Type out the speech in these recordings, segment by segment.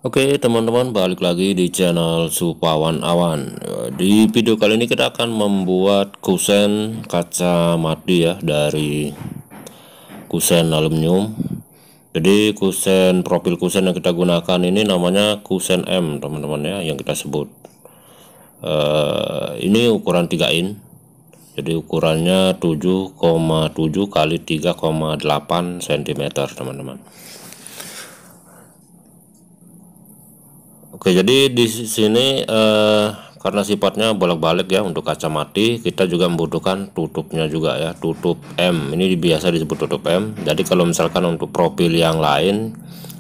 Oke teman-teman, balik lagi di channel Supawan Awan. Di video kali ini kita akan membuat kusen kaca mati ya, dari kusen aluminium. Jadi profil kusen yang kita gunakan ini namanya kusen M teman-teman ya, yang kita sebut. Ini ukuran 3 in. Jadi ukurannya 7,7 kali 3,8 cm teman-teman. Oke, jadi di sini karena sifatnya bolak-balik ya, untuk kaca mati kita juga membutuhkan tutupnya juga ya, tutup M. Ini biasa disebut tutup M. Jadi kalau misalkan untuk profil yang lain,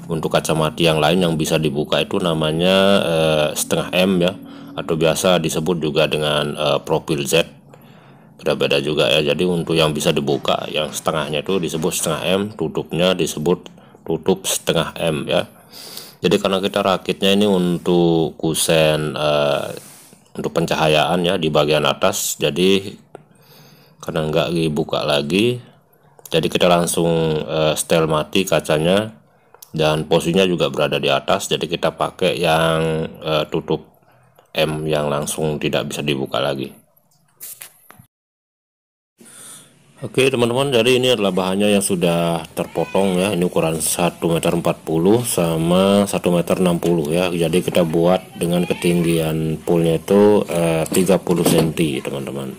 untuk kaca mati yang lain yang bisa dibuka itu namanya setengah M ya, atau biasa disebut juga dengan profil Z. Beda-beda juga ya. Jadi untuk yang bisa dibuka, yang setengahnya itu disebut setengah M, tutupnya disebut tutup setengah M ya. Jadi karena kita rakitnya ini untuk kusen untuk pencahayaan ya di bagian atas, jadi karena nggak dibuka lagi, jadi kita langsung setel mati kacanya, dan posisinya juga berada di atas. Jadi kita pakai yang tutup M yang langsung tidak bisa dibuka lagi. Oke teman-teman, jadi ini adalah bahannya yang sudah terpotong ya. Ini ukuran 1,40 meter sama 1,60 meter ya. Jadi kita buat dengan ketinggian poolnya itu 30 cm teman-teman.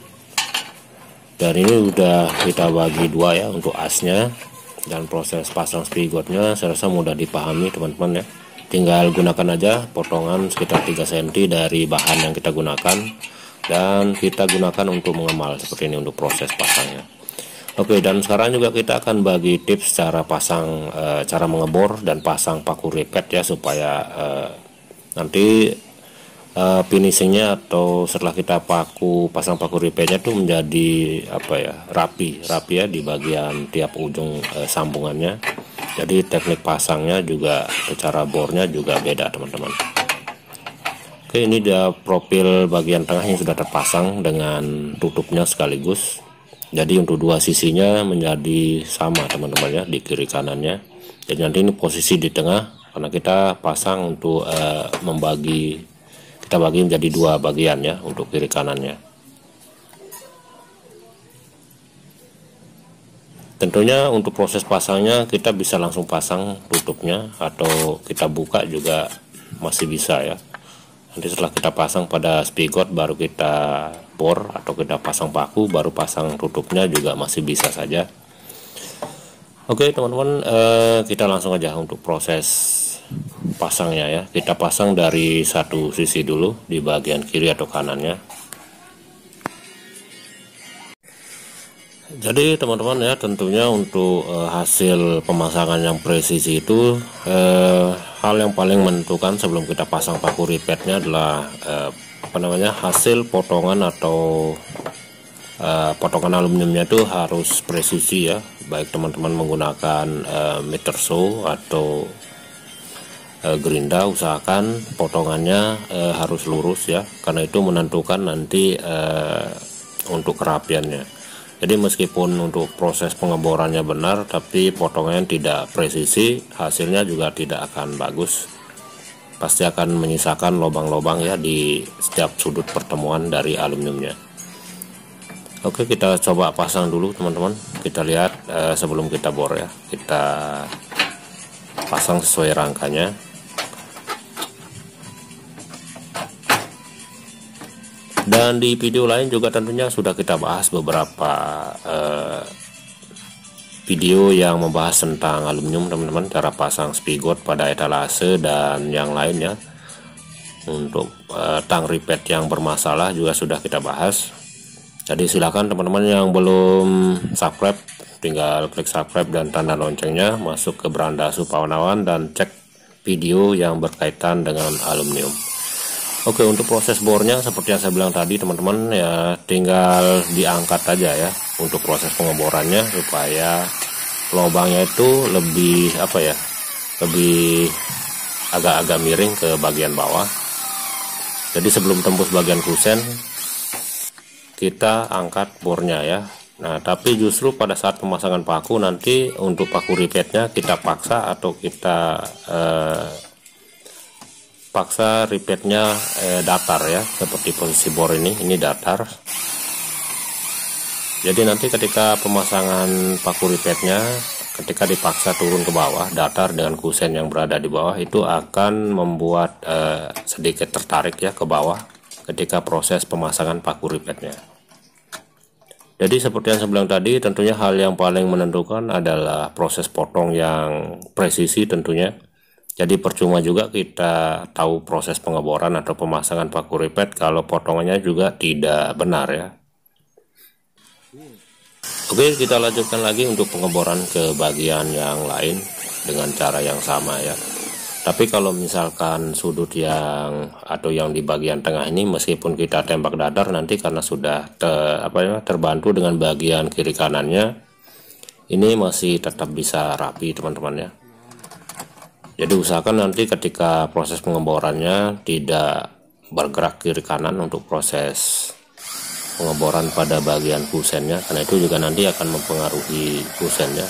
Dan ini udah kita bagi dua ya untuk asnya. Dan proses pasang spigotnya saya rasa mudah dipahami teman-teman ya. Tinggal gunakan aja potongan sekitar 3 cm dari bahan yang kita gunakan, dan kita gunakan untuk mengemal seperti ini untuk proses pasangnya. Oke, dan sekarang juga kita akan bagi tips cara pasang, cara mengebor dan pasang paku ripet ya, supaya nanti finishingnya atau setelah kita pasang paku ripetnya tuh menjadi apa ya, rapi ya di bagian tiap ujung sambungannya. Jadi teknik pasangnya juga, cara bornya juga beda teman-teman. Oke, ini dia profil bagian tengah yang sudah terpasang dengan tutupnya sekaligus. Jadi untuk dua sisinya menjadi sama teman-teman ya, di kiri kanannya. Jadi nanti ini posisi di tengah, karena kita pasang untuk kita bagi menjadi dua bagian ya, untuk kiri kanannya. Tentunya untuk proses pasangnya kita bisa langsung pasang tutupnya, atau kita buka juga masih bisa ya. Nanti setelah kita pasang pada spigot baru kita bor, atau kita pasang paku baru pasang tutupnya juga masih bisa saja. Oke teman-teman, kita langsung aja untuk proses pasangnya ya. Kita pasang dari satu sisi dulu di bagian kiri atau kanannya. Jadi teman-teman ya, tentunya untuk hasil pemasangan yang presisi itu hal yang paling menentukan sebelum kita pasang paku ripetnya adalah hasil potongan atau potongan aluminiumnya itu harus presisi ya. Baik teman-teman menggunakan meter saw atau gerinda, usahakan potongannya harus lurus ya, karena itu menentukan nanti untuk kerapiannya. Jadi meskipun untuk proses pengeborannya benar, tapi potongannya tidak presisi, hasilnya juga tidak akan bagus. Pasti akan menyisakan lubang-lubang ya di setiap sudut pertemuan dari aluminiumnya. Oke, kita coba pasang dulu teman-teman. Kita lihat sebelum kita bor ya. Kita pasang sesuai rangkanya. Dan di video lain juga tentunya sudah kita bahas beberapa video yang membahas tentang aluminium teman-teman, cara pasang spigot pada etalase dan yang lainnya. Untuk tang ripet yang bermasalah juga sudah kita bahas. Jadi silakan teman-teman yang belum subscribe, tinggal klik subscribe dan tanda loncengnya, masuk ke beranda Supawan Awan dan cek video yang berkaitan dengan aluminium. Oke, untuk proses bornya seperti yang saya bilang tadi teman-teman ya, tinggal diangkat aja ya untuk proses pengeborannya, supaya lubangnya itu lebih lebih agak-agak miring ke bagian bawah. Jadi sebelum tembus bagian kusen kita angkat bornya ya. Nah, tapi justru pada saat pemasangan paku nanti untuk paku ripetnya kita paksa atau kita paksa ripetnya datar ya, seperti posisi bor ini datar. Jadi nanti ketika pemasangan paku ripetnya, ketika dipaksa turun ke bawah, datar dengan kusen yang berada di bawah itu akan membuat sedikit tertarik ya ke bawah ketika proses pemasangan paku ripetnya. Jadi seperti yang saya bilang tadi, tentunya hal yang paling menentukan adalah proses potong yang presisi tentunya. Jadi percuma juga kita tahu proses pengeboran atau pemasangan paku ripet kalau potongannya juga tidak benar ya. Oke, kita lanjutkan lagi untuk pengeboran ke bagian yang lain dengan cara yang sama ya. Tapi kalau misalkan sudut yang di bagian tengah ini, meskipun kita tembak dadar nanti karena sudah terbantu dengan bagian kiri kanannya, ini masih tetap bisa rapi teman-teman ya. Jadi usahakan nanti ketika proses pengeborannya tidak bergerak kiri kanan untuk proses pengeboran pada bagian kusennya, karena itu juga nanti akan mempengaruhi kusennya.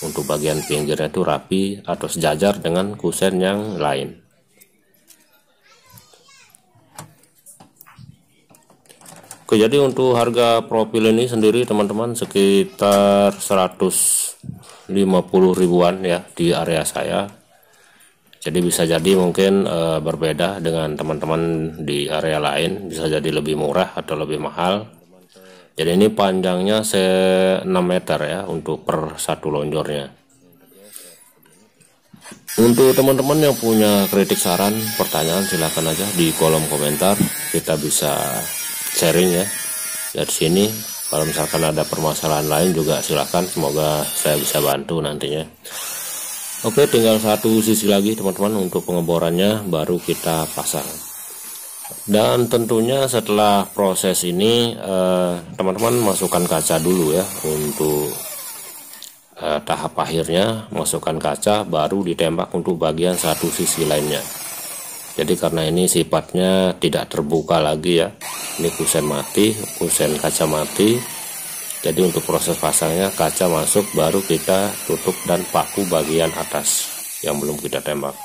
Untuk bagian pinggirnya itu rapi atau sejajar dengan kusen yang lain. Oke, jadi untuk harga profil ini sendiri teman-teman sekitar 150 ribuan ya di area saya. Jadi bisa jadi mungkin berbeda dengan teman-teman di area lain, bisa jadi lebih murah atau lebih mahal. Jadi ini panjangnya 6 meter ya untuk per satu lonjornya. Untuk teman-teman yang punya kritik, saran, pertanyaan, silahkan aja di kolom komentar, kita bisa sharing ya dari sini. Kalau misalkan ada permasalahan lain juga silahkan, semoga saya bisa bantu nantinya. Oke, tinggal satu sisi lagi teman-teman untuk pengeborannya baru kita pasang. Dan tentunya setelah proses ini teman-teman masukkan kaca dulu ya untuk tahap akhirnya, masukkan kaca baru ditembak untuk bagian satu sisi lainnya. Jadi karena ini sifatnya tidak terbuka lagi ya, ini kusen mati, kusen kaca mati. Jadi untuk proses pasangnya kaca masuk baru kita tutup dan paku bagian atas yang belum kita tembak.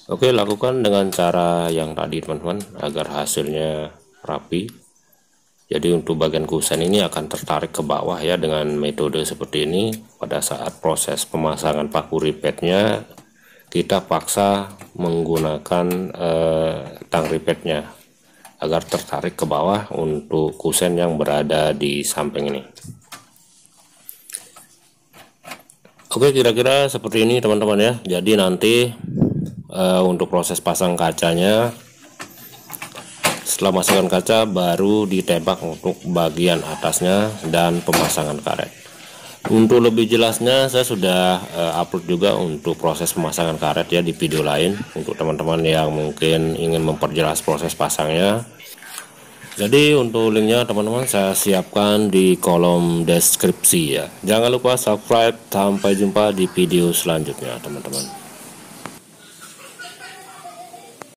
Oke, lakukan dengan cara yang tadi teman-teman agar hasilnya rapi. Jadi untuk bagian kusen ini akan tertarik ke bawah ya dengan metode seperti ini. Pada saat proses pemasangan paku ripetnya kita paksa menggunakan tang ripetnya agar tertarik ke bawah untuk kusen yang berada di samping ini. Oke, kira-kira seperti ini teman-teman ya. Jadi nanti untuk proses pasang kacanya, setelah masukkan kaca baru ditembak untuk bagian atasnya dan pemasangan karet. Untuk lebih jelasnya saya sudah upload juga untuk proses pemasangan karet ya di video lain untuk teman-teman yang mungkin ingin memperjelas proses pasangnya. Jadi untuk linknya teman-teman saya siapkan di kolom deskripsi ya. Jangan lupa subscribe. Sampai jumpa di video selanjutnya teman-teman.